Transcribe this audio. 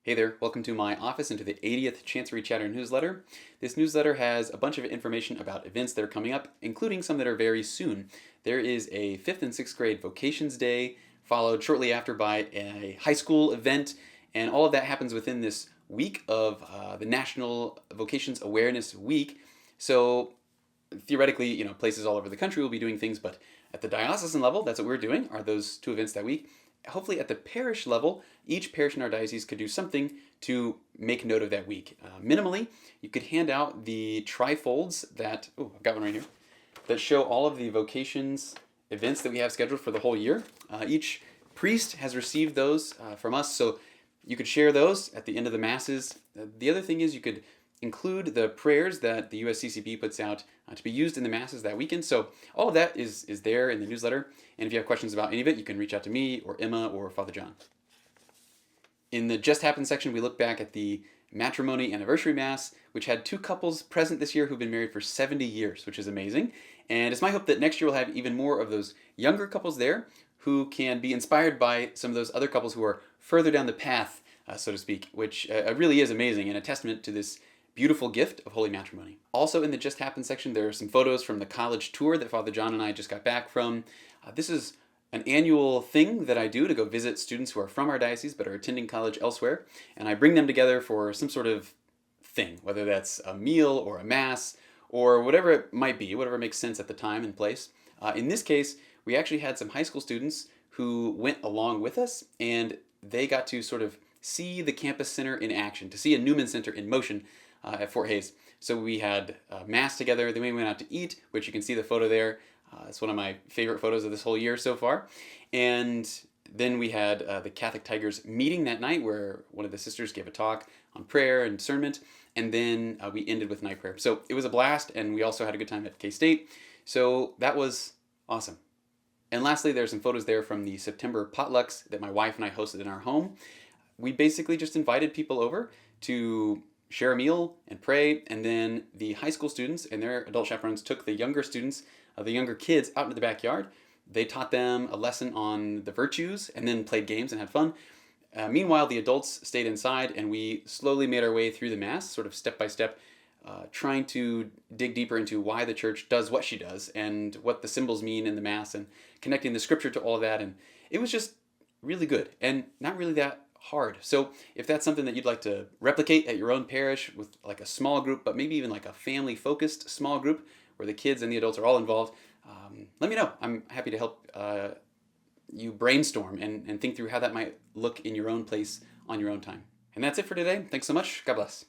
Hey there, welcome to my office and to the 80th Chancery Chatter Newsletter. This newsletter has a bunch of information about events that are coming up, including some that are very soon. There is a 5th and 6th grade Vocations Day, followed shortly after by a high school event, and all of that happens within this week of the National Vocations Awareness Week. So theoretically, places all over the country will be doing things, but at the diocesan level, that's what we're doing, are those two events that week. Hopefully at the parish level, each parish in our diocese could do something to make note of that week. Minimally, you could hand out the trifolds that, I've got one right here, that show all of the vocations events that we have scheduled for the whole year. Each priest has received those from us, so you could share those at the end of the masses. The other thing is you could include the prayers that the USCCB puts out to be used in the masses that weekend. So all of that is there in the newsletter. And if you have questions about any of it, you can reach out to me or Emma or Father John. In the Just Happened section, we look back at the Matrimony Anniversary Mass, which had two couples present this year who've been married for 70 years, which is amazing. And it's my hope that next year we'll have even more of those younger couples there who can be inspired by some of those other couples who are further down the path, so to speak, which really is amazing and a testament to this beautiful gift of holy matrimony. Also in the Just Happened section, there are some photos from the college tour that Father John and I just got back from. This is an annual thing that I do to go visit students who are from our diocese but are attending college elsewhere, and I bring them together for some sort of thing, whether that's a meal or a mass or whatever it might be, whatever makes sense at the time and place. In this case, we actually had some high school students who went along with us, and they got to sort of see the campus center in action, to see a Newman Center in motion at Fort Hays. So we had mass together, then we went out to eat, which you can see the photo there. It's one of my favorite photos of this whole year so far. And then we had the Catholic Tigers meeting that night where one of the sisters gave a talk on prayer and discernment, and then we ended with night prayer. So it was a blast, and we also had a good time at K-State. So that was awesome. And lastly, there's some photos there from the September potlucks that my wife and I hosted in our home. We basically just invited people over to share a meal and pray, and then the high school students and their adult chaperones took the younger students, the younger kids, out into the backyard. They taught them a lesson on the virtues and then played games and had fun. Meanwhile, the adults stayed inside, and we slowly made our way through the Mass, sort of step by step, trying to dig deeper into why the Church does what she does and what the symbols mean in the Mass, and connecting the Scripture to all of that. And it was just really good and not really that hard. So if that's something that you'd like to replicate at your own parish with like a small group, but maybe even like a family-focused small group where the kids and the adults are all involved, let me know. I'm happy to help you brainstorm and think through how that might look in your own place on your own time. And that's it for today. Thanks so much. God bless.